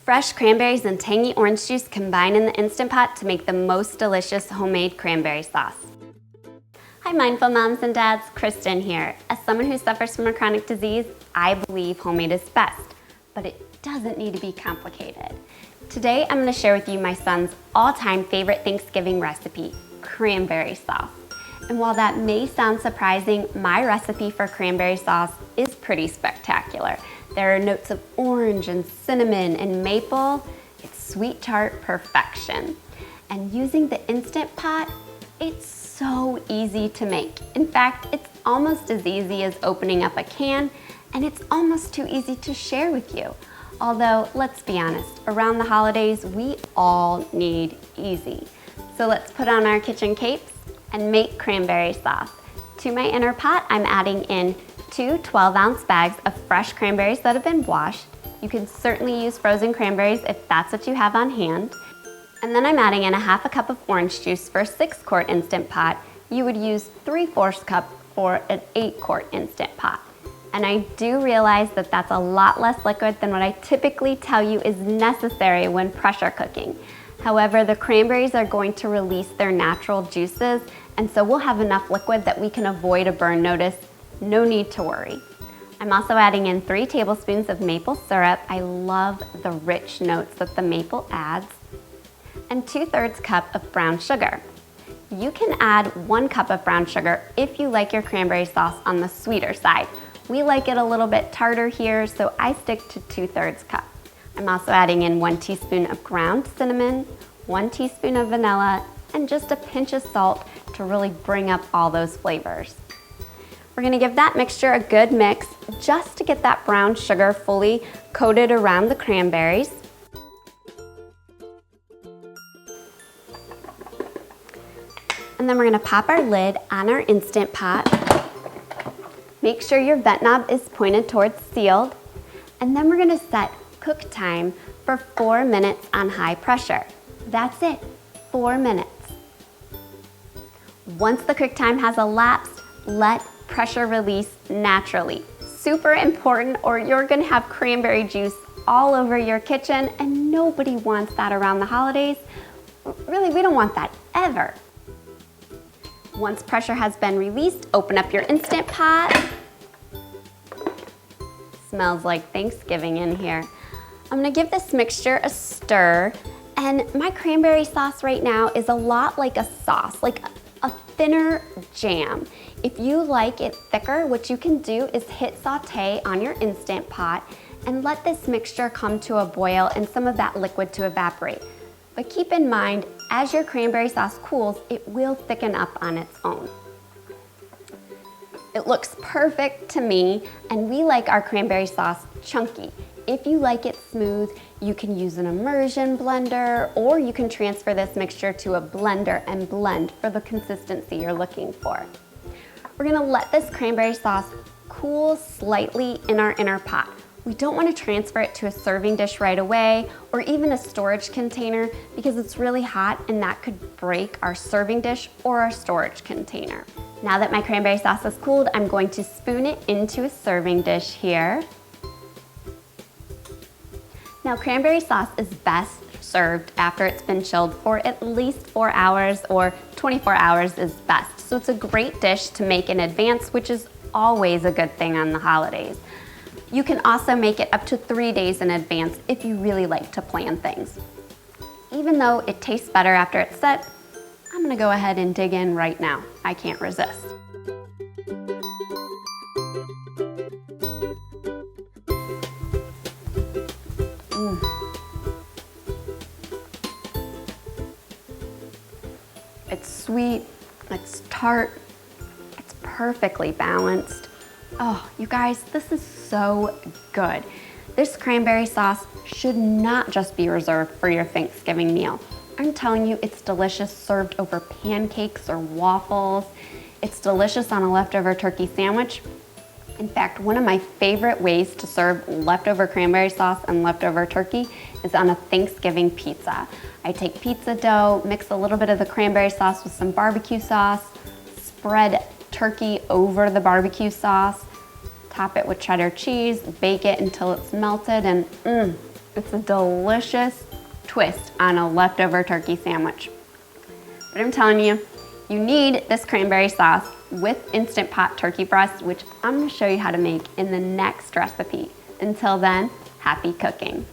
Fresh cranberries and tangy orange juice combine in the Instant Pot to make the most delicious homemade cranberry sauce. Hi mindful moms and dads, Kristen here. As someone who suffers from a chronic disease, I believe homemade is best, but it doesn't need to be complicated. Today I'm going to share with you my son's all-time favorite Thanksgiving recipe, cranberry sauce. And while that may sound surprising, my recipe for cranberry sauce is pretty spectacular. There are notes of orange and cinnamon and maple. It's sweet tart perfection. And using the Instant Pot, it's so easy to make. In fact, it's almost as easy as opening up a can, and it's almost too easy to share with you. Although, let's be honest, around the holidays, we all need easy. So let's put on our kitchen capes and make cranberry sauce. To my inner pot, I'm adding in 2 12-ounce bags of fresh cranberries that have been washed. You can certainly use frozen cranberries if that's what you have on hand. And then I'm adding in a half a cup of orange juice for a 6-quart Instant Pot. You would use 3/4 cup for an 8-quart Instant Pot. And I do realize that that's a lot less liquid than what I typically tell you is necessary when pressure cooking. However, the cranberries are going to release their natural juices, and so we'll have enough liquid that we can avoid a burn notice. No need to worry. I'm also adding in 3 tablespoons of maple syrup. I love the rich notes that the maple adds. And 2/3 cup of brown sugar. You can add 1 cup of brown sugar if you like your cranberry sauce on the sweeter side. We like it a little bit tartar here, so I stick to 2/3 cup. I'm also adding in 1 teaspoon of ground cinnamon, 1 teaspoon of vanilla, and just a pinch of salt to really bring up all those flavors. We're gonna give that mixture a good mix just to get that brown sugar fully coated around the cranberries. And then we're gonna pop our lid on our Instant Pot. Make sure your vent knob is pointed towards sealed. And then we're gonna set cook time for 4 minutes on high pressure. That's it, 4 minutes. Once the cook time has elapsed, let pressure release naturally. Super important, or you're gonna have cranberry juice all over your kitchen, and nobody wants that around the holidays. Really, we don't want that ever. Once pressure has been released, open up your Instant Pot. Smells like Thanksgiving in here. I'm gonna give this mixture a stir, and my cranberry sauce right now is a lot like a sauce, like a thinner jam. If you like it thicker, what you can do is hit saute on your Instant Pot and let this mixture come to a boil and some of that liquid to evaporate. But keep in mind, as your cranberry sauce cools, it will thicken up on its own. It looks perfect to me, and we like our cranberry sauce chunky. If you like it smooth, you can use an immersion blender, or you can transfer this mixture to a blender and blend for the consistency you're looking for. We're gonna let this cranberry sauce cool slightly in our inner pot. We don't want to transfer it to a serving dish right away or even a storage container because it's really hot and that could break our serving dish or our storage container. Now that my cranberry sauce is cooled, I'm going to spoon it into a serving dish here. Now, cranberry sauce is best served after it's been chilled for at least 4 hours, or 24 hours is best. So it's a great dish to make in advance, which is always a good thing on the holidays. You can also make it up to 3 days in advance if you really like to plan things. Even though it tastes better after it's set, I'm gonna go ahead and dig in right now. I can't resist. It's sweet, it's tart, it's perfectly balanced. Oh, you guys, this is so good. This cranberry sauce should not just be reserved for your Thanksgiving meal. I'm telling you, it's delicious served over pancakes or waffles. It's delicious on a leftover turkey sandwich. In fact, one of my favorite ways to serve leftover cranberry sauce and leftover turkey is on a Thanksgiving pizza. I take pizza dough, mix a little bit of the cranberry sauce with some barbecue sauce, spread turkey over the barbecue sauce, top it with cheddar cheese, bake it until it's melted, and It's a delicious twist on a leftover turkey sandwich. But I'm telling you, you need this cranberry sauce with Instant Pot turkey breast, which I'm gonna show you how to make in the next recipe. Until then, happy cooking.